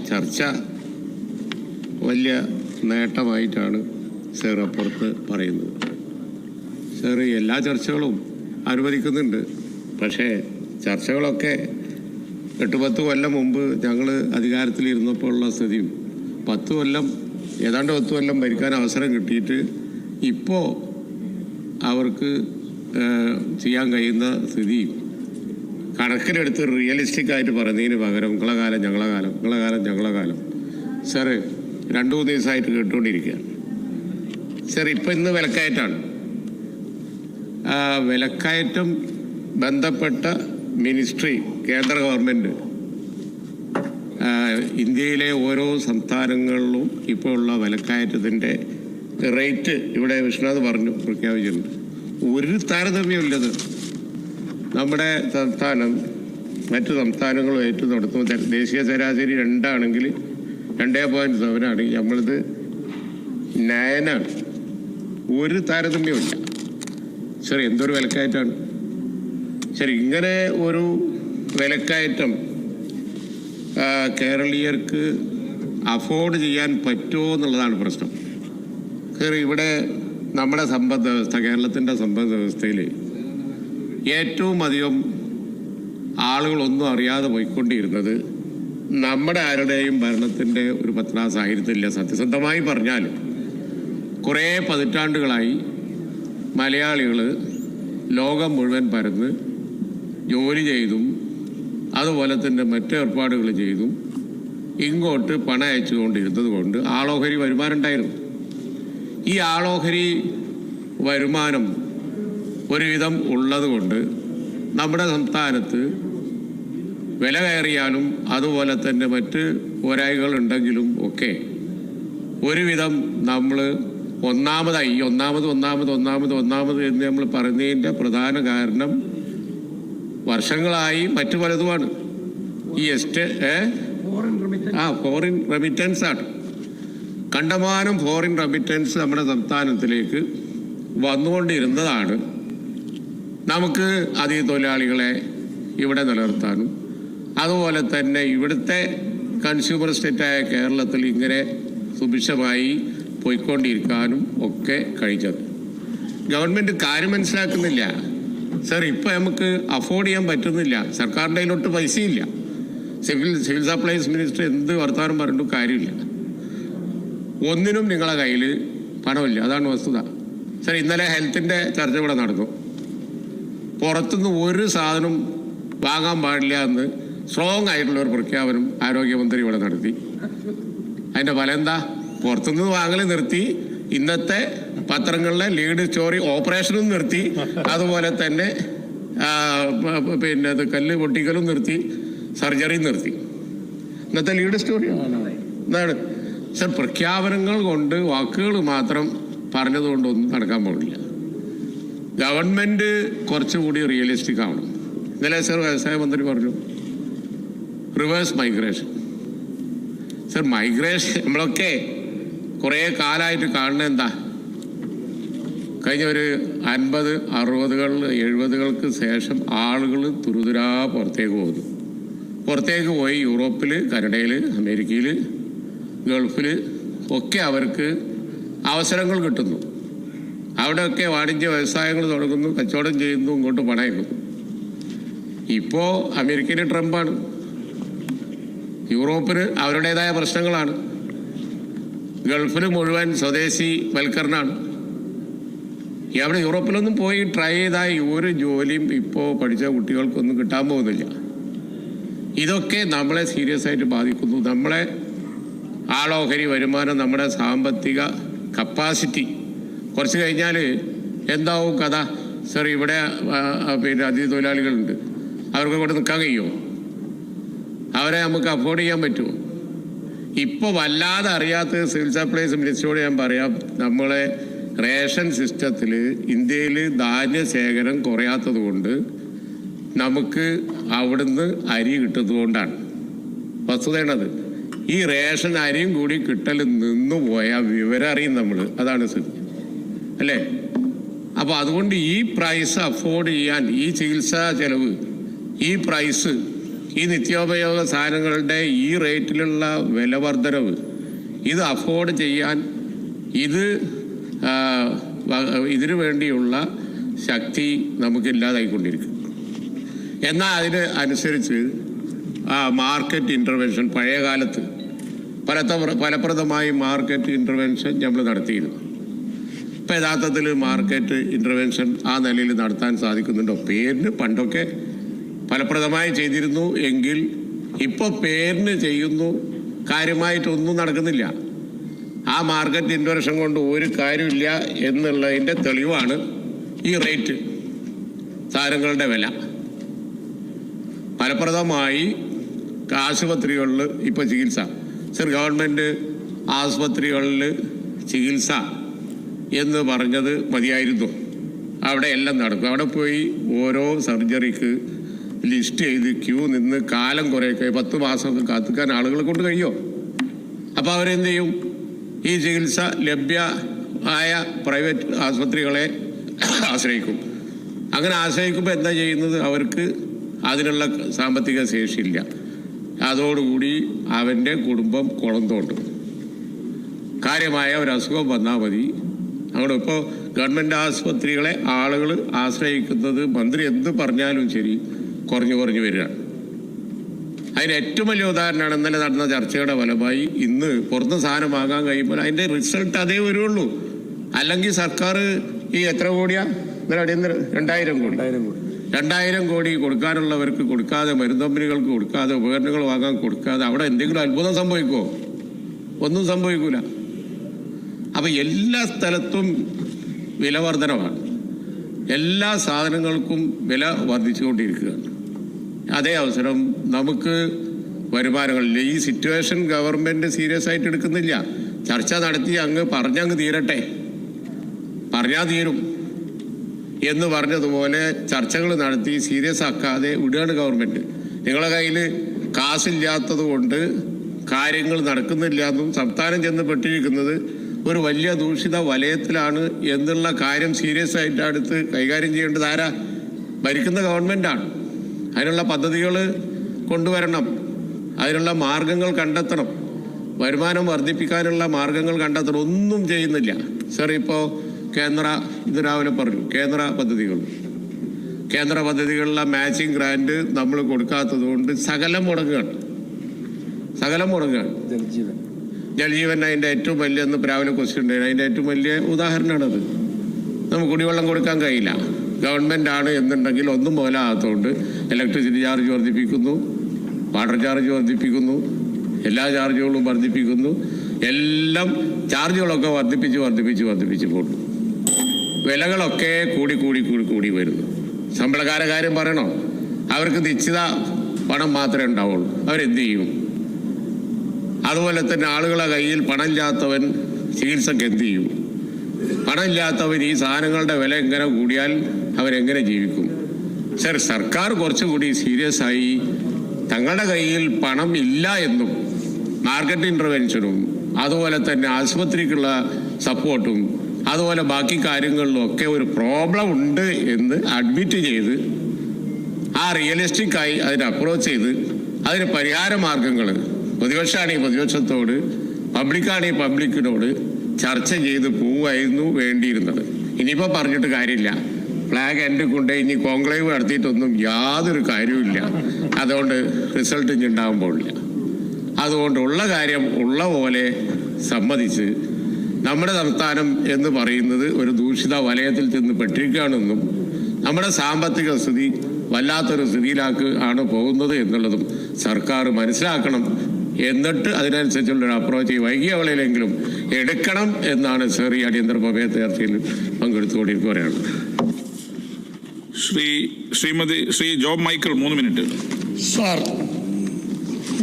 ചർച്ച വലിയ നേട്ടമായിട്ടാണ് സർ അപ്പുറത്ത് പറയുന്നത്. സർ എല്ലാ ചർച്ചകളും അനുവദിക്കുന്നുണ്ട്. പക്ഷേ ചർച്ചകളൊക്കെ 8-10 കൊല്ലം മുമ്പ് ഞങ്ങൾ അധികാരത്തിലിരുന്നപ്പോൾ ഉള്ള സ്ഥിതിയും 10 കൊല്ലം ഏതാണ്ട് 10 കൊല്ലം ഭരിക്കാൻ അവസരം കിട്ടിയിട്ട് ഇപ്പോൾ അവർക്ക് ചെയ്യാൻ കഴിയുന്ന സ്ഥിതിയും കണക്കിലെടുത്ത് റിയലിസ്റ്റിക് ആയിട്ട് പറയുന്നതിന് പകരം നിങ്ങളെ കാലം ഞങ്ങളെ കാലം, നിങ്ങളെ കാലം ഞങ്ങളെ കാലം. സാറ് 2-3 ദിവസമായിട്ട് കേട്ടുകൊണ്ടിരിക്കുകയാണ്. സാർ ഇപ്പം ഇന്ന് വിലക്കയറ്റാണ്. വിലക്കയറ്റം ബന്ധപ്പെട്ട മിനിസ്ട്രി കേന്ദ്ര ഗവൺമെൻറ് ഇന്ത്യയിലെ ഓരോ സംസ്ഥാനങ്ങളിലും ഇപ്പോൾ ഉള്ള വിലക്കയറ്റത്തിൻ്റെ റേറ്റ് ഇവിടെ വിഷ്ണുനാഥ് പറഞ്ഞു പ്രഖ്യാപിച്ചിട്ടുണ്ട്. ഒരു താരതമ്യമില്ലത്. നമ്മുടെ സംസ്ഥാനം മറ്റു സംസ്ഥാനങ്ങളുമായിട്ട് നടത്തുമ്പോൾ ദേശീയ ശരാശരി 2 ആണെങ്കിൽ 2.7 ആണെങ്കിൽ നമ്മളിത് 9 ആണ്. ഒരു താരതമ്യമില്ല. ശരി, എന്തൊരു വിലക്കയറ്റമാണ്. ശരി, ഇങ്ങനെ ഒരു വിലക്കയറ്റം കേരളീയർക്ക് അഫോർഡ് ചെയ്യാൻ പറ്റുമോ എന്നുള്ളതാണ് പ്രശ്നം. ഇവിടെ നമ്മുടെ സമ്പദ് വ്യവസ്ഥ, കേരളത്തിൻ്റെ സമ്പദ് വ്യവസ്ഥയിൽ ഏറ്റവും അധികം ആളുകളൊന്നും അറിയാതെ പോയിക്കൊണ്ടിരുന്നത് നമ്മുടെ ആരുടെയും ഭരണത്തിൻ്റെ ഒരു പത്രാസായിരുന്നില്ല. സത്യസന്ധമായി പറഞ്ഞാൽ കുറേ പതിറ്റാണ്ടുകളായി മലയാളികൾ ലോകം മുഴുവൻ പരന്ന് ജോലി ചെയ്തും അതുപോലെ തന്നെ മറ്റ് ഏർപ്പാടുകൾ ചെയ്തും ഇങ്ങോട്ട് പണം അയച്ചുകൊണ്ടിരുന്നത് കൊണ്ട് ആളോഹരി വരുമാനം ഉണ്ടായിരുന്നു. ഈ ആളോഹരി വരുമാനം ഒരുവിധം ഉള്ളത് കൊണ്ട് നമ്മുടെ സംസ്ഥാനത്ത് വില കയറിയാലും അതുപോലെ തന്നെ മറ്റ് പോരായ്മകളുണ്ടെങ്കിലും ഒക്കെ ഒരുവിധം നമ്മൾ ഒന്നാമത് എന്ന് നമ്മൾ പറയുന്നതിൻ്റെ പ്രധാന കാരണം വർഷങ്ങളായി മറ്റു പലതുമാണ്. ഈ ഫോറിൻ റെമിറ്റൻസ് ആണ്. കണ്ടമാനം ഫോറിൻ റെമിറ്റൻസ് നമ്മുടെ സംസ്ഥാനത്തിലേക്ക് വന്നുകൊണ്ടിരുന്നതാണ് നമുക്ക് അതിഥി തൊഴിലാളികളെ ഇവിടെ നിലനിർത്താനും അതുപോലെ തന്നെ ഇവിടുത്തെ കൺസ്യൂമർ സ്റ്റേറ്റായ കേരളത്തിൽ ഇങ്ങനെ സുഭിക്ഷമായി പോയിക്കൊണ്ടിരിക്കാനും ഒക്കെ കഴിച്ചത്. ഗവൺമെൻറ് കാര്യം മനസ്സിലാക്കുന്നില്ല. സർ, ഇപ്പം നമുക്ക് അഫോർഡ് ചെയ്യാൻ പറ്റുന്നില്ല. സർക്കാരിൻ്റെ കയ്യിലോട്ട് പൈസയില്ല. സിവിൽ സപ്ലൈസ് മിനിസ്റ്റർ എന്ത് വർത്തമാനം പറഞ്ഞിട്ടും കാര്യമില്ല. ഒന്നിനും നിങ്ങളെ കയ്യിൽ പണമില്ല. അതാണ് വസ്തുത. സർ, ഇന്നലെ ഹെൽത്തിൻ്റെ ചർച്ച ഇവിടെ നടന്നു. പുറത്തുനിന്ന് ഒരു സാധനം വാങ്ങാൻ പാടില്ല എന്ന് സ്ട്രോങ് ആയിട്ടുള്ളൊരു പ്രഖ്യാപനം ആരോഗ്യമന്ത്രി ഇവിടെ നടത്തി. അതിൻ്റെ ഫലം എന്താ? പുറത്തുനിന്ന് വാങ്ങൽ നിർത്തി. ഇന്നത്തെ പത്രങ്ങളിലെ ലീഡ് സ്റ്റോറി ഓപ്പറേഷനും നിർത്തി. അതുപോലെ തന്നെ അത് കല്ല് പൊട്ടിക്കലും നിർത്തി, സർജറിയും നിർത്തി. ഇന്നത്തെ ലീഡ് സ്റ്റോറി എന്താണ്? സർ, പ്രഖ്യാപനങ്ങൾ കൊണ്ട് വാക്കുകൾ മാത്രം പറഞ്ഞതുകൊണ്ടൊന്നും നടക്കാൻ പോകില്ല. ഗവൺമെൻറ് കുറച്ചുകൂടി റിയലിസ്റ്റിക് ആവണം. ഇന്നലെ സർ വ്യവസായ മന്ത്രി പറഞ്ഞു റിവേഴ്സ് മൈഗ്രേഷൻ. സർ, മൈഗ്രേഷൻ നമ്മളൊക്കെ കുറേ കാലമായിട്ട് കാണുന്നത് എന്താ? കഴിഞ്ഞ ഒരു 50, 60, 70 ശേഷം ആളുകൾ തുരുതുരാ പുറത്തേക്ക് പോയി യൂറോപ്പിൽ, കാനഡയിൽ, അമേരിക്കയിൽ, ഗൾഫിൽ ഒക്കെ അവർക്ക് അവസരങ്ങൾ കിട്ടുന്നു. അവിടെയൊക്കെ വാണിജ്യ വ്യവസായങ്ങൾ തുടങ്ങുന്നു, കച്ചവടം ചെയ്യുന്നു, ഇങ്ങോട്ട് പണയക്കുന്നു. ഇപ്പോൾ അമേരിക്കയിൽ ട്രംപാണ്, യൂറോപ്പിന് അവരുടേതായ പ്രശ്നങ്ങളാണ്, ഗൾഫിൽ മുഴുവൻ സ്വദേശി വൽക്കരണമാണ്. അവിടെ യൂറോപ്പിലൊന്നും പോയി ട്രൈ ചെയ്താൽ ഒരു ജോലിയും ഇപ്പോൾ പഠിച്ച കുട്ടികൾക്കൊന്നും കിട്ടാൻ പോകുന്നില്ല. ഇതൊക്കെ നമ്മളെ സീരിയസ് ആയിട്ട് ബാധിക്കുന്നു. നമ്മളെ ആളോഹരി വരുമാനം, നമ്മുടെ സാമ്പത്തിക കപ്പാസിറ്റി കുറച്ച് കഴിഞ്ഞാൽ എന്താവും കഥ? സർ, ഇവിടെ അതിഥി തൊഴിലാളികളുണ്ട്. അവർക്ക് കൊണ്ട് നിൽക്കാൻ കഴിയുമോ? അവരെ നമുക്ക് അഫോർഡ് ചെയ്യാൻ പറ്റുമോ? ഇപ്പോൾ വല്ലാതെ അറിയാത്ത സിവിൽ സപ്ലൈസ് മിനിസ്റ്ററോട് ഞാൻ പറയാം, നമ്മളെ റേഷൻ സിസ്റ്റത്തിൽ ഇന്ത്യയിൽ ധാന്യശേഖരം കുറയാത്തത് കൊണ്ട് നമുക്ക് അവിടുന്ന് അരി കിട്ടുന്നതുകൊണ്ടാണ്. വസ്തുതയാണത്. ഈ റേഷൻ അരിയും കൂടി കിട്ടൽ നിന്നു പോയാൽ വിവരം അറിയും നമ്മൾ. അതാണ് സ്ഥിതി അല്ലേ? അപ്പോൾ അതുകൊണ്ട് ഈ പ്രൈസ് അഫോർഡ് ചെയ്യാൻ, ഈ ചികിത്സാ ചെലവ്, ഈ പ്രൈസ് ഈ നിത്യോപയോഗ സാധനങ്ങളുടെ ഈ റേറ്റിലുള്ള വില വർധനവ് ഇത് അഫോർഡ് ചെയ്യാൻ ഇതിനു വേണ്ടിയുള്ള ശക്തി നമുക്കില്ലാതായിക്കൊണ്ടിരിക്കും. എന്നാൽ അതിന് അനുസരിച്ച് മാർക്കറ്റ് ഇൻ്റർവെൻഷൻ പഴയ കാലത്ത് ഫലപ്രദമായി മാർക്കറ്റ് ഇൻ്റർവെൻഷൻ നമ്മൾ നടത്തിയിരുന്നു. ഇപ്പം യഥാർത്ഥത്തിൽ മാർക്കറ്റ് ഇൻ്റർവെൻഷൻ ആ നിലയിൽ നടത്താൻ സാധിക്കുന്നുണ്ടോ? പേരിന് പണ്ടൊക്കെ ഫലപ്രദമായി ചെയ്തിരുന്നു എങ്കിൽ ഇപ്പോൾ പേരിന് ചെയ്യുന്നു, കാര്യമായിട്ടൊന്നും നടക്കുന്നില്ല. ആ മാർക്കറ്റ് ഇൻ്റർവെൻഷൻ കൊണ്ട് ഒരു കാര്യമില്ല എന്നുള്ളതിൻ്റെ തെളിവാണ് ഈ റേറ്റ്, സാധനങ്ങളുടെ വില. ഫലപ്രദമായി ആശുപത്രികളിൽ ഇപ്പോൾ ചികിത്സ, ഗവൺമെൻറ് ആശുപത്രികളിൽ ചികിത്സ എന്ന് പറഞ്ഞത് മതിയായിരുന്നു. അവിടെ എല്ലാം നടക്കും. അവിടെ പോയി ഓരോ സർജറിക്ക് ലിസ്റ്റ് ചെയ്ത് ക്യൂ നിന്ന് കാലം കുറേയൊക്കെ 10 മാസമൊക്കെ കാത്തിക്കാൻ ആളുകളെ കൊണ്ട് കഴിയുമോ? അപ്പോൾ അവരെന്ത് ചെയ്യും? ഈ ചികിത്സ ലഭ്യമായ പ്രൈവറ്റ് ആശുപത്രികളെ ആശ്രയിക്കും. അങ്ങനെ ആശ്രയിക്കുമ്പോൾ എന്താ ചെയ്യുന്നത്? അവർക്ക് അതിനുള്ള സാമ്പത്തിക ശേഷിയില്ല. അതോടുകൂടി അവൻ്റെ കുടുംബം കുളം തോണ്ടും. കാര്യമായ ഒരു അസുഖം വന്നാൽ മതി. അവിടെ ഇപ്പോൾ ഗവൺമെൻറ് ആശുപത്രികളെ ആളുകൾ ആശ്രയിക്കുന്നത് മന്ത്രി എന്ത് പറഞ്ഞാലും ശരി കുറഞ്ഞു വരികയാണ്. അതിന് ഏറ്റവും വലിയ ഉദാഹരണമാണ് ഇന്നലെ നടന്ന ചർച്ചയുടെ ഫലമായി ഇന്ന് പുറത്ത് സാധനം വാങ്ങാൻ കഴിയുമ്പോൾ അതിൻ്റെ റിസൾട്ട് അതേ വരുള്ളൂ. അല്ലെങ്കിൽ സർക്കാർ ഈ എത്ര കോടിയാ ഇന്നലെ അടിയന്തര 2000 കോടി കൊടുക്കാനുള്ളവർക്ക് കൊടുക്കാതെ, മരുന്ന് കമ്പനികൾക്ക് കൊടുക്കാതെ, ഉപകരണങ്ങൾ വാങ്ങാൻ കൊടുക്കാതെ അവിടെ എന്തെങ്കിലും അത്ഭുതം സംഭവിക്കുമോ? ഒന്നും സംഭവിക്കൂല. അപ്പം എല്ലാ സ്ഥലത്തും വില വർധനമാണ്. എല്ലാ സാധനങ്ങൾക്കും വില വർദ്ധിച്ചുകൊണ്ടിരിക്കുകയാണ്. അതേ അവസരം നമുക്ക് വരുമാനങ്ങളില്ല. ഈ സിറ്റുവേഷൻ ഗവൺമെൻറ് സീരിയസ് ആയിട്ട് എടുക്കുന്നില്ല. ചർച്ച നടത്തി പറഞ്ഞങ്ങ് തീരട്ടെ, പറഞ്ഞാൽ തീരും എന്ന് പറഞ്ഞതുപോലെ ചർച്ചകൾ നടത്തി സീരിയസ് ആക്കാതെ വിടുകയാണ് ഗവൺമെൻറ്. നിങ്ങളുടെ കയ്യിൽ കാശില്ലാത്തത് കൊണ്ട് കാര്യങ്ങൾ നടക്കുന്നില്ല എന്നും സംസ്ഥാനം ചെന്ന് പെട്ടിരിക്കുന്നത് ഒരു വലിയ ദൂഷിത വലയത്തിലാണ് എന്നുള്ള കാര്യം സീരിയസ് ആയിട്ട് അടുത്ത് കൈകാര്യം ചെയ്യേണ്ടത് ആരാ? ഭരിക്കുന്ന ഗവൺമെൻറ്റാണ്. അതിനുള്ള പദ്ധതികൾ കൊണ്ടുവരണം, അതിനുള്ള മാർഗങ്ങൾ കണ്ടെത്തണം, വരുമാനം വർദ്ധിപ്പിക്കാനുള്ള മാർഗങ്ങൾ കണ്ടെത്തണം. ഒന്നും ചെയ്യുന്നില്ല. സർ, ഇപ്പോൾ ഇത് രാവിലെ പറഞ്ഞു, കേന്ദ്ര പദ്ധതികളിലെ മാച്ചിങ് ഗ്രാൻഡ് നമ്മൾ കൊടുക്കാത്തത് കൊണ്ട് സകലം മുടങ്ങുകയാണ്. ജൽജീവൻ അതിൻ്റെ ഏറ്റവും വലിയ രാവിലെ ക്വസ്റ്റ്യൻ ഉണ്ടായിരുന്നു. അതിൻ്റെ ഏറ്റവും വലിയ ഉദാഹരണമാണത്. നമുക്ക് കുടിവെള്ളം കൊടുക്കാൻ കഴിയില്ല. ഗവൺമെൻറ് ആണ് എന്നുണ്ടെങ്കിൽ ഒന്നും മുതലാകാത്തതുകൊണ്ട് ഇലക്ട്രിസിറ്റി ചാർജ് വർദ്ധിപ്പിക്കുന്നു, വാട്ടർ ചാർജ് വർദ്ധിപ്പിക്കുന്നു, എല്ലാ ചാർജുകളും വർദ്ധിപ്പിക്കുന്നു. എല്ലാം ചാർജുകളൊക്കെ വർദ്ധിപ്പിച്ച് പോകുന്നു. വിലകളൊക്കെ കൂടി വരുന്നു. ശമ്പളക്കാരെ കാര്യം പറയണോ? അവർക്ക് നിശ്ചിത പണം മാത്രമേ ഉണ്ടാവുള്ളൂ. അവരെന്ത് ചെയ്യും? അതുപോലെ തന്നെ ആളുകളെ കയ്യിൽ പണമില്ലാത്തവൻ ചികിത്സക്ക് എന്ത് ചെയ്യും? പണമില്ലാത്തവൻ ഈ സാധനങ്ങളുടെ വില എങ്ങനെ കൂടിയാൽ അവരെങ്ങനെ ജീവിക്കും? സർക്കാർ കുറച്ചുകൂടി സീരിയസ് ആയി തങ്ങളുടെ കയ്യിൽ പണം ഇല്ല എന്നും മാർക്കറ്റ് ഇൻ്റർവെൻഷനും അതുപോലെ തന്നെ ആശുപത്രിക്കുള്ള സപ്പോർട്ടും അതുപോലെ ബാക്കി കാര്യങ്ങളിലും ഒക്കെ ഒരു പ്രോബ്ലം ഉണ്ട് എന്ന് അഡ്മിറ്റ് ചെയ്ത് റിയലിസ്റ്റിക് ആയി അതിനെ അപ്രോച്ച് ചെയ്ത് അതിന് പരിഹാര മാർഗങ്ങൾ പ്രതിപക്ഷമാണെങ്കിൽ പ്രതിപക്ഷത്തോട്, പബ്ലിക്കാണെങ്കിൽ പബ്ലിക്കിനോട് ചർച്ച ചെയ്ത് പോവുമായിരുന്നു വേണ്ടിയിരുന്നത്. ഇനിയിപ്പോൾ പറഞ്ഞിട്ട് കാര്യമില്ല. ഫ്ലാഗ് എൻ്റെ കൊണ്ട് ഇനി കോൺക്ലേവ് നടത്തിയിട്ടൊന്നും യാതൊരു കാര്യവുമില്ല. അതുകൊണ്ട് റിസൾട്ട് ഇനി ഉണ്ടാകാൻ പോകില്ല. അതുകൊണ്ടുള്ള കാര്യം ഉള്ള പോലെ സമ്മതിച്ച് നമ്മുടെ സംസ്ഥാനം എന്ന് പറയുന്നത് ഒരു ദൂഷിത വലയത്തിൽ ചെന്ന് പെട്ടിരിക്കുകയാണെന്നും നമ്മുടെ സാമ്പത്തിക സ്ഥിതി വല്ലാത്തൊരു സ്ഥിതിയിലാക്ക് ആണ് പോകുന്നത് എന്നുള്ളതും സർക്കാർ മനസ്സിലാക്കണം. എന്നിട്ട് അതിനനുസരിച്ചുള്ളൊരു അപ്രോച്ച് വൈകിയ വേളയിലെങ്കിലും എടുക്കണം എന്നാണ് സർ ഈ അടിയന്തര പ്രമേയ ചർച്ചയിൽ പങ്കെടുത്തുകൊണ്ടിരിക്കുകയാണ്. ശ്രീ ജോബ് മൈക്കിൾ 3 മിനിറ്റ്. സാർ,